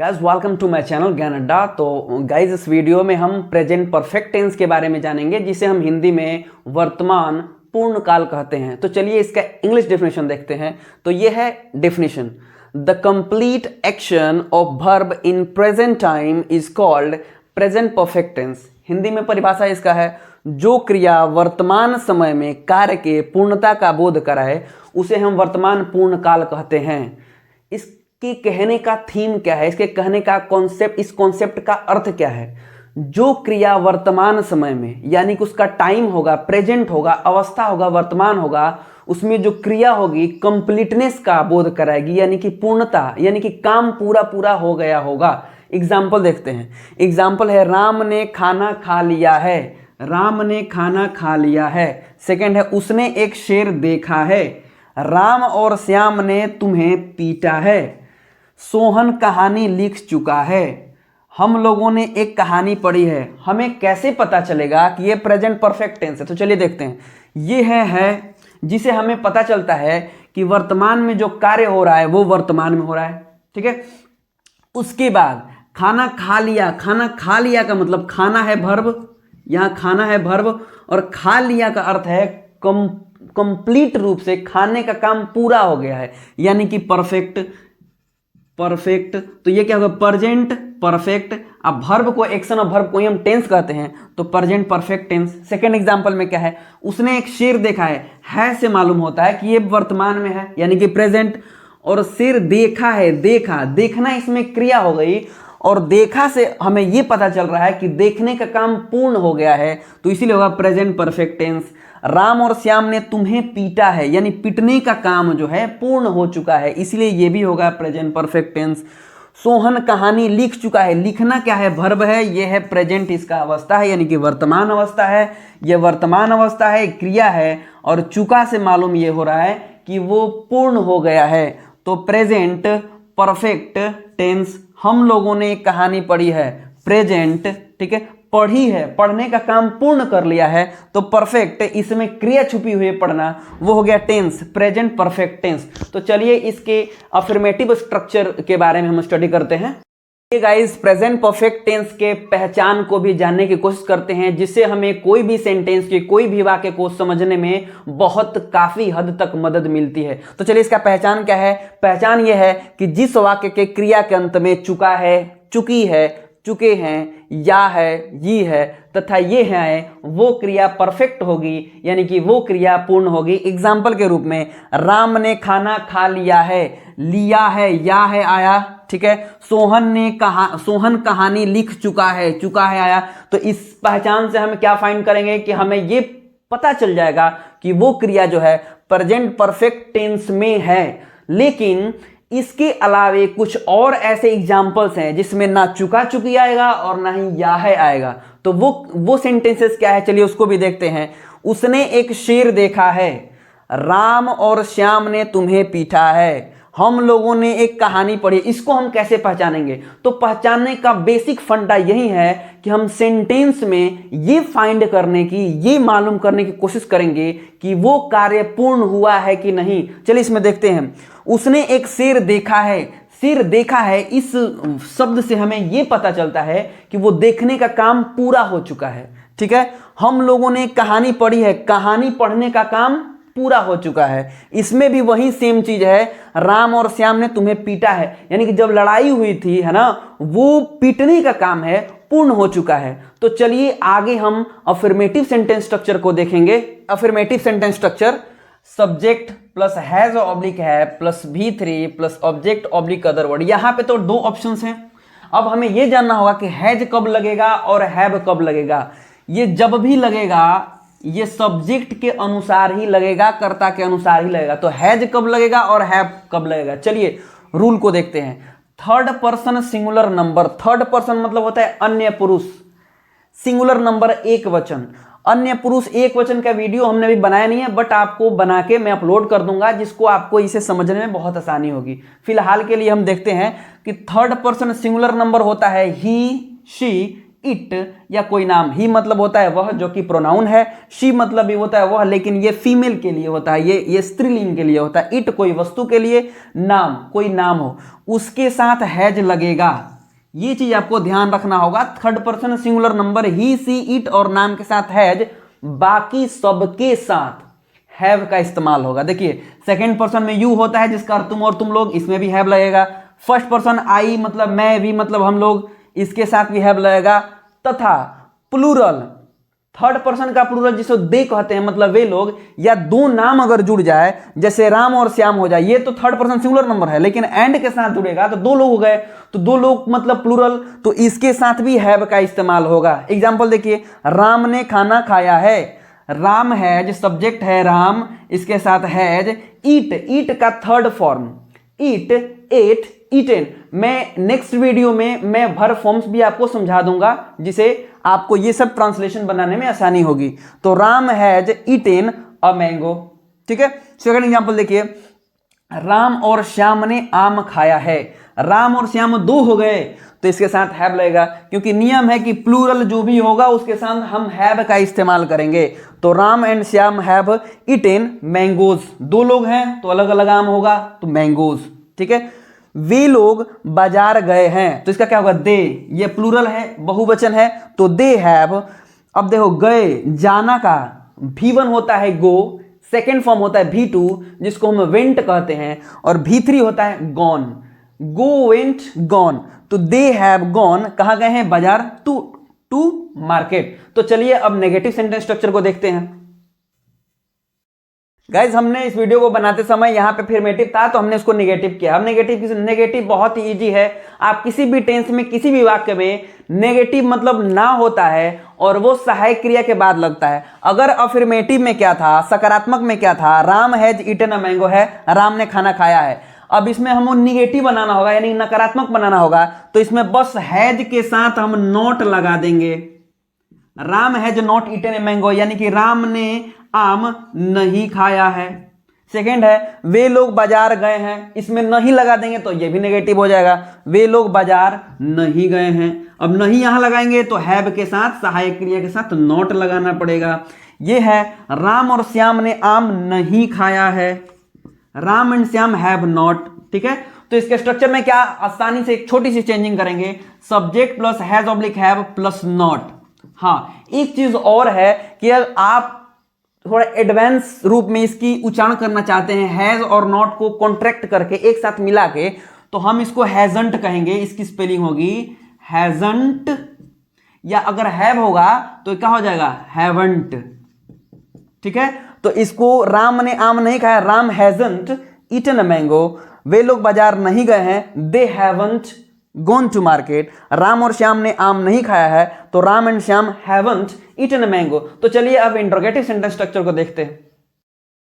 Guys welcome to my channel Gyan Adda. तो guys इस video में हम प्रेजेंट परफेक्ट टेंस के बारे में जानेंगे, जिसे हम हिंदी में वर्तमान पूर्ण काल कहते हैं। तो चलिए इसका इंग्लिश डेफिनेशन देखते हैं। तो ये है definition, the complete action of verb in present time is called present perfect tense. Hindi में परिभाषा इसका है, जो क्रिया वर्तमान समय में कार्य के पूर्णता का बोध कराए उसे हम वर्तमान पूर्ण काल कहते हैं। इसके कहने का थीम क्या है, इसके कहने का कॉन्सेप्ट, इस कॉन्सेप्ट का अर्थ क्या है? जो क्रिया वर्तमान समय में, यानी कि उसका टाइम होगा, प्रेजेंट होगा, अवस्था होगा, वर्तमान होगा, उसमें जो क्रिया होगी कंप्लीटनेस का बोध कराएगी, यानी कि पूर्णता, यानी कि काम पूरा पूरा हो गया होगा। एग्जाम्पल देखते हैं। एग्जाम्पल है, राम ने खाना खा लिया है। राम ने खाना खा लिया है। सेकंड है, उसने एक शेर देखा है। राम और श्याम ने तुम्हें पीटा है। सोहन कहानी लिख चुका है। हम लोगों ने एक कहानी पढ़ी है। हमें कैसे पता चलेगा कि ये प्रेजेंट परफेक्ट टेंस है? तो चलिए देखते हैं। ये है जिसे हमें पता चलता है कि वर्तमान में जो कार्य हो रहा है वो वर्तमान में हो रहा है। ठीक है। उसके बाद खाना खा लिया। खाना खा लिया का मतलब खाना है वर्ब, यहाँ खाना है वर्ब, और खा लिया का अर्थ है कंप्लीट रूप से खाने का काम पूरा हो गया है, यानी कि परफेक्ट। परफेक्ट तो ये क्या होगा? Present perfect. अब वर्ब को, एक्शन ऑफ वर्ब को ही हम टेंस कहते हैं, तो present perfect tense. Second example में क्या है? उसने एक शेर देखा है से मालूम होता है कि ये वर्तमान में है, यानी कि प्रेजेंट। और शेर देखा है, देखा, देखना इसमें क्रिया हो गई, और देखा से हमें ये पता चल रहा है कि देखने का काम पूर्ण हो गया है, तो इसीलिए होगा प्रेजेंट परफेक्ट टेंस। राम और श्याम ने तुम्हें पीटा है, यानी पीटने का काम जो है पूर्ण हो चुका है, इसलिए ये भी होगा प्रेजेंट परफेक्ट टेंस। सोहन कहानी लिख चुका है। लिखना क्या है? वर्ब है। ये है प्रेजेंट, इसका अवस्था है, यानी कि वर्तमान अवस्था है। ये वर्तमान अवस्था है, क्रिया है, और चुका से मालूम ये हो रहा है कि वो पूर्ण हो गया है, तो प्रेजेंट परफेक्ट टेंस। हम लोगों ने एक कहानी पढ़ी है, प्रेजेंट। ठीक है, पढ़ी है, पढ़ने का काम पूर्ण कर लिया है, तो परफेक्ट, इसमें क्रिया छुपी हुई है पढ़ना, वो हो गया टेंस, प्रेजेंट परफेक्ट टेंस। तो चलिए इसके अफर्मेटिव स्ट्रक्चर के बारे में हम स्टडी करते हैं। ये गाइस प्रेजेंट परफेक्ट टेंस के पहचान को भी जानने की कोशिश करते हैं, जिससे हमें कोई भी सेंटेंस की, कोई भी वाक्य को समझने में बहुत काफी हद तक मदद मिलती है। तो चलिए इसका पहचान क्या है? पहचान ये है कि जिस वाक्य के क्रिया के अंत में चुका है, चुकी है, चुके हैं, या है, ये है तथा ये है, वो क्रिया परफेक्ट होगी, यानी कि वो क्रिया पूर्ण होगी। एग्जाम्पल के रूप में, राम ने खाना खा लिया है। लिया है, या है, आया। ठीक है। सोहन कहानी लिख चुका है, आया। तो इस पहचान से हम क्या फाइंड करेंगे कि हमें ये पता चल जाएगा कि वो क्रिया जो है प्रेजेंट परफेक्ट टेंस में है। लेकिन इसके अलावे कुछ और ऐसे एग्जाम्पल्स हैं जिसमें ना चुका चुकी आएगा और ना ही या है आएगा। तो वो सेंटेंसेस क्या है, चलिए उसको भी देखते हैं। उसने एक शेर देखा है। राम और श्याम ने तुम्हें पीटा है। हम लोगों ने एक कहानी पढ़ी। इसको हम कैसे पहचानेंगे? तो पहचानने का बेसिक फंडा यही है कि हम सेंटेंस में ये फाइंड करने की, ये मालूम करने की कोशिश करेंगे कि वो कार्य पूर्ण हुआ है कि नहीं। चलिए इसमें देखते हैं। उसने एक शेर देखा है। शेर देखा है, इस शब्द से हमें ये पता चलता है कि वो देखने का काम पूरा हो चुका है। ठीक है। हम लोगों ने कहानी पढ़ी है। कहानी पढ़ने का काम पूरा हो चुका है। इसमें भी वही सेम चीज है, राम और श्याम ने तुम्हें पीटा है, यानी कि जब लड़ाई हुई थी, है ना, वो पीटने का काम है, पूर्ण हो चुका है। तो चलिए आगे हम अफर्मेटिव सेंटेंस स्ट्रक्चर को देखेंगे। Affirmative sentence structure, subject plus has oblique have plus V3 plus object oblique other word. यहां पे तो दो ऑप्शंस हैं। अब हमें यह जानना होगा कि हैज कब लगेगा और हैव कब लगेगा। ये जब भी लगेगा ये सब्जेक्ट के अनुसार ही लगेगा, कर्ता के अनुसार ही लगेगा। तो हैज कब लगेगा और हैव कब लगेगा? चलिए रूल को देखते हैं। Third person singular number, third person मतलब होता है अन्य पुरुष, सिंगुलर नंबर एक वचन। अन्य पुरुष एक वचन का वीडियो हमने अभी बनाया नहीं है, बट आपको बना के मैं अपलोड कर दूंगा, जिसको आपको इसे समझने में बहुत आसानी होगी। फिलहाल के लिए हम देखते हैं कि थर्ड पर्सन सिंगुलर नंबर होता है ही, शी, इट या कोई नाम। ही मतलब होता है वह, जो कि प्रोनाउन है। शी मतलब भी होता है वह, लेकिन ये फीमेल के लिए होता है, ये स्त्रीलिंग के लिए होता है। इट कोई वस्तु के लिए, नाम कोई नाम हो, उसके साथ हैज लगेगा। ये चीज आपको ध्यान रखना होगा। Third person singular number he, she, it और नाम के साथ हैज, बाकी सबके साथ हैव का इस्तेमाल होगा। देखिए सेकंड पर्सन में यू होता है जिसका अर्थ तुम और तुम लोग, इसमें भी हैव लगेगा। फर्स्ट पर्सन आई मतलब मैं, भी मतलब हम लोग, इसके साथ भी हैव लगेगा। तथा प्लूरल, थर्ड पर्सन का प्लूरल जिसे दे कहते हैं, मतलब वे लोग, या दो नाम अगर जुड़ जाए जैसे राम और श्याम हो जाए, ये तो थर्ड पर्सन सिंगुलर नंबर है, लेकिन एंड के साथ जुड़ेगा तो दो लोग हो गए, तो दो लोग मतलब प्लूरल, तो इसके साथ भी हैव का इस्तेमाल होगा। एग्जाम्पल देखिए, राम ने खाना खाया है, राम हैज, सब्जेक्ट है राम, इसके साथ हैज, ईट, ईट का थर्ड फॉर्म, ईट, एट, ईटेन। मैं नेक्स्ट वीडियो में मैं वर्ब फॉर्म्स भी आपको समझा दूंगा, जिसे आपको ये सब ट्रांसलेशन बनाने में आसानी होगी। तो Ram has eaten a mango, ठीक है। सेकंड एग्जांपल देखिए, राम और श्याम ने आम खाया है, राम और श्याम दो हो गए तो इसके साथ हैव लगेगा, क्योंकि नियम है कि प्लूरल जो भी होगा उसके साथ हम हैव का इस्तेमाल करेंगे। तो Ram and Shyam have eaten mangoes, दो लोग हैं तो अलग अलग आम होगा तो मैंगोज, ठीक है। वे लोग बाजार गए हैं, तो इसका क्या होगा, दे, ये प्लूरल है, बहुवचन है, तो दे हैव। अब देखो गए, जाना का V1 होता है गो, सेकेंड फॉर्म होता है V2 जिसको हम वेंट कहते हैं, और V3 होता है गॉन, गो, वेंट, गॉन। तो दे हैव गॉन, कहाँ गए हैं, बाजार, टू मार्केट। तो चलिए अब नेगेटिव सेंटेंस स्ट्रक्चर को देखते हैं। गाइज हमने इस वीडियो को बनाते समय यहाँ पे अफर्मेटिव था तो हमने इसको नेगेटिव किया। अब नेगेटिव बहुत ही इजी है। आप किसी भी टेंस में, किसी भी वाक्य में नेगेटिव मतलब ना होता है और वो सहायक क्रिया के बाद लगता है। अगर अफर्मेटिव में क्या था, सकारात्मक में क्या था, Ram has eaten a mango है, राम ने खाना खाया है। अब इसमें हमको निगेटिव बनाना होगा, यानी नकारात्मक बनाना होगा, तो इसमें बस हैज के साथ हम नॉट लगा देंगे। Ram has not eaten a mango, यानी कि राम ने आम नहीं खाया है। सेकंड है, वे लोग बाजार गए हैं, इसमें नहीं लगा देंगे तो ये भी नेगेटिव हो जाएगा, वे लोग बाजार नहीं गए हैं। अब नहीं यहां लगाएंगे तो हैव के साथ, सहायक क्रिया के साथ नॉट लगाना पड़ेगा। ये है, राम और श्याम ने आम नहीं खाया है, Ram and Shyam have not, ठीक है। तो इसके स्ट्रक्चर में क्या आसानी से एक छोटी सी चेंजिंग करेंगे, subject plus has oblique have plus not. हाँ, एक चीज और है कि अगर आप थोड़ा एडवांस रूप में इसकी उच्चारण करना चाहते हैं, हैज और नॉट को कॉन्ट्रैक्ट करके एक साथ मिला के, तो हम इसको हैजंट कहेंगे। इसकी स्पेलिंग होगी हैजंट, या अगर हैव होगा तो क्या हो जाएगा, हैवंट, ठीक है। तो इसको, राम ने आम नहीं खाया, Ram hasn't eaten a mango, वे लोग बाजार नहीं गए हैं, they haven't gone to market. Ram और श्याम ने आम नहीं खाया है, तो Ram and Shyam haven't eaten a mango. तो चलिए अब इंटरोगेटिव सेंटेंस स्ट्रक्चर को देखते हैं।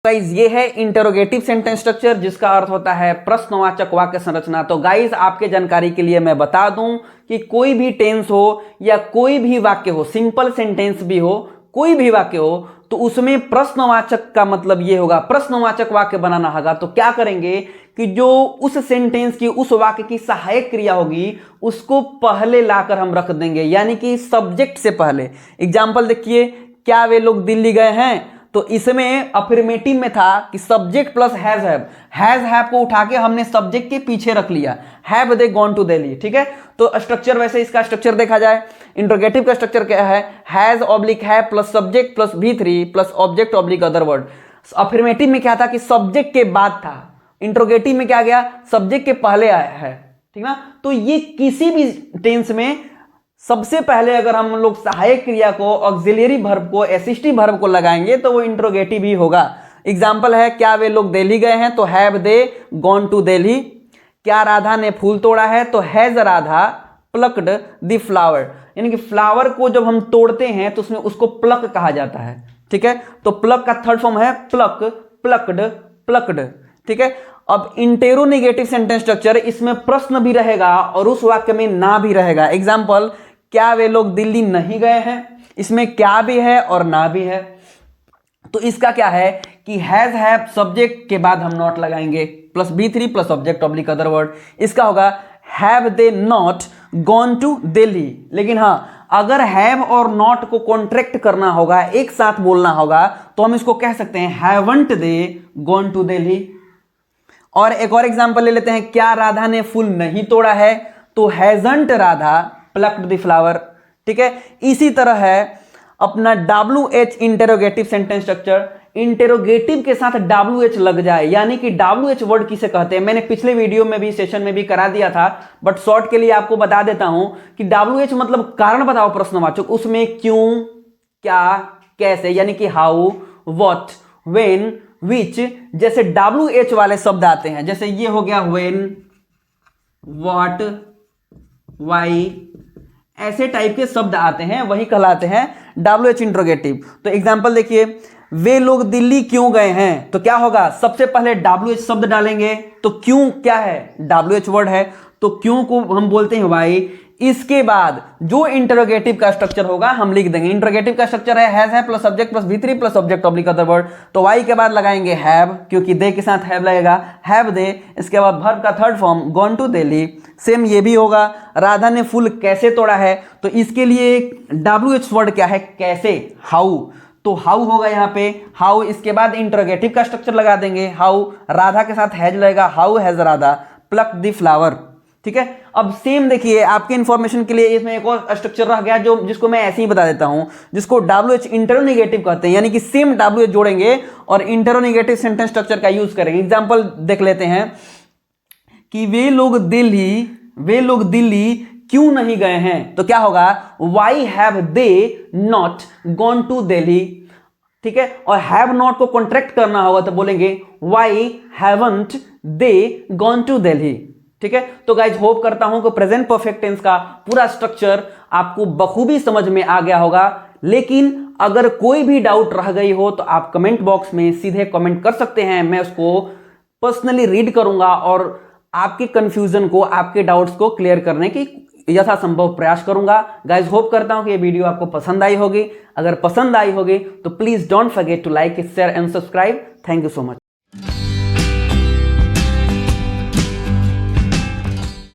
गाइज ये है इंटरोगेटिव सेंटेंस स्ट्रक्चर, जिसका अर्थ होता है प्रश्नवाचक वाक्य संरचना। तो गाइज आपके जानकारी के लिए मैं बता दूं कि कोई भी टेंस हो या कोई भी वाक्य हो, सिंपल सेंटेंस भी हो, कोई भी वाक्य हो, तो उसमें प्रश्नवाचक का मतलब ये होगा, प्रश्नवाचक वाक्य बनाना होगा। तो क्या करेंगे कि जो उस सेंटेंस की, उस वाक्य की सहायक क्रिया होगी उसको पहले लाकर हम रख देंगे, यानी कि सब्जेक्ट से पहले। एग्जाम्पल देखिए, क्या वे लोग दिल्ली गए हैं, तो इसमें अफर्मेटिव में था कि सब्जेक्ट प्लस हैज हैव को उठा के हमने सब्जेक्ट के पीछे रख लिया, have they gone to Delhi, ठीक है। तो स्ट्रक्चर, वैसे इसका स्ट्रक्चर देखा जाए, इंटरोगेटिव का स्ट्रक्चर क्या है, has oblique have plus subject plus V3 plus object oblique other word. Affirmative में क्या था कि सब्जेक्ट के बाद था, इंटरोगेटिव में क्या गया, सब्जेक्ट के पहले आया है, ठीक ना। तो ये किसी भी टेंस में सबसे पहले अगर हम लोग सहायक क्रिया को, ऑक्सिलरी वर्ब को, असिस्टिव वर्ब को लगाएंगे तो वो इंटरोगेटिव ही होगा। एग्जाम्पल है, क्या वे लोग दिल्ली गए हैं, तो have they gone to Delhi. क्या राधा ने फूल तोड़ा है, तो has Radha plucked the flower. यानी कि फ्लावर को जब हम तोड़ते हैं तो उसमें उसको प्लक कहा जाता है, ठीक है। तो प्लक का थर्ड फॉर्म है प्लक, प्लक्ड, प्लक्ड, ठीक है। अब इंटेरोनेगेटिव सेंटेंस स्ट्रक्चर, इसमें प्रश्न भी रहेगा और उस वाक्य में ना भी रहेगा। एग्जाम्पल, क्या वे लोग दिल्ली नहीं गए हैं, इसमें क्या भी है और ना भी है। तो इसका क्या है कि हैज हैव सब्जेक्ट के बाद हम नॉट लगाएंगे, plus V3 plus object oblique other word. इसका होगा have they not gone to Delhi. लेकिन हाँ, अगर हैव और नॉट को कॉन्ट्रैक्ट करना होगा, एक साथ बोलना होगा, तो हम इसको कह सकते हैं haven't they gone to Delhi. और एक और एग्जांपल ले लेते हैं, क्या राधा ने फूल नहीं तोड़ा है, तो hasn't Radha plucked the flower. ठीक है, इसी तरह है अपना WH interrogative sentence structure. Interrogative के साथ WH लग जाए, यानी कि WH वर्ड किसे कहते हैं, मैंने पिछले वीडियो में भी सेशन में भी करा दिया था, बट शॉर्ट के लिए आपको बता देता हूं कि WH मतलब कारण बताओ प्रश्नवाचक, उसमें क्यों, क्या, कैसे, यानी कि हाउ, व्हाट, व्हेन, विच जैसे WH वाले शब्द आते हैं। जैसे ये हो गया व्हेन, व्हाट, व्हाई, ऐसे टाइप के शब्द आते हैं, वही कहलाते हैं WH इंट्रोगेटिव। तो एग्जांपल देखिए, वे लोग दिल्ली क्यों गए हैं, तो क्या होगा, सबसे पहले WH शब्द डालेंगे। तो क्यों क्या है, WH वर्ड है, तो क्यों को हम बोलते हैं वाई। इसके बाद जो इंटरोगेटिव का स्ट्रक्चर होगा हम लिख देंगे। इंटरोगेटिव का स्ट्रक्चर है हैज है plus subject plus V3 plus object oblique other word. तो वाई के बाद लगाएंगे हैव, क्योंकि दे के साथ हैव लगेगा, हैव दे। इसके बाद वर्ब का third form gone to Delhi, same ये भी होगा। राधा ने फूल कैसे तोड़ा है, तो इसके लिए WH वर्ड क्या है, कैसे, हाउ। तो हाउ होगा यहाँ पे, हाउ। इसके बाद इंटरोगेटिव का स्ट्रक्चर लगा देंगे, हाउ, राधा के साथ हैज लगेगा, how has Radha plug the flower. ठीक है, अब सेम देखिए आपके इंफॉर्मेशन के लिए इसमें एक और स्ट्रक्चर रह गया जो जिसको मैं ऐसे ही बता देता हूं, जिसको WH इंटरोनेगेटिव कहते हैं, यानी कि सेम WH जोड़ेंगे और इंटरोनेगेटिव सेंटेंस स्ट्रक्चर का यूज करेंगे। एग्जांपल देख लेते हैं कि वे लोग दिल्ली क्यों नहीं गए हैं, तो क्या होगा, why have they not gone to Delhi. ठीक है, और हैव नॉट को कॉन्ट्रैक्ट करना होगा तो बोलेंगे why haven't they gone to Delhi. ठीक है, तो गाइज होप करता हूं कि प्रेजेंट परफेक्ट टेंस का पूरा स्ट्रक्चर आपको बखूबी समझ में आ गया होगा। लेकिन अगर कोई भी डाउट रह गई हो तो आप कमेंट बॉक्स में सीधे कमेंट कर सकते हैं, मैं उसको पर्सनली रीड करूंगा और आपके कंफ्यूजन को, आपके डाउट्स को क्लियर करने की यथासंभव प्रयास करूंगा। गाइज होप करता हूं कि ये वीडियो आपको पसंद आई होगी। अगर पसंद आई होगी तो please don't forget to like, share and subscribe. Thank you so much.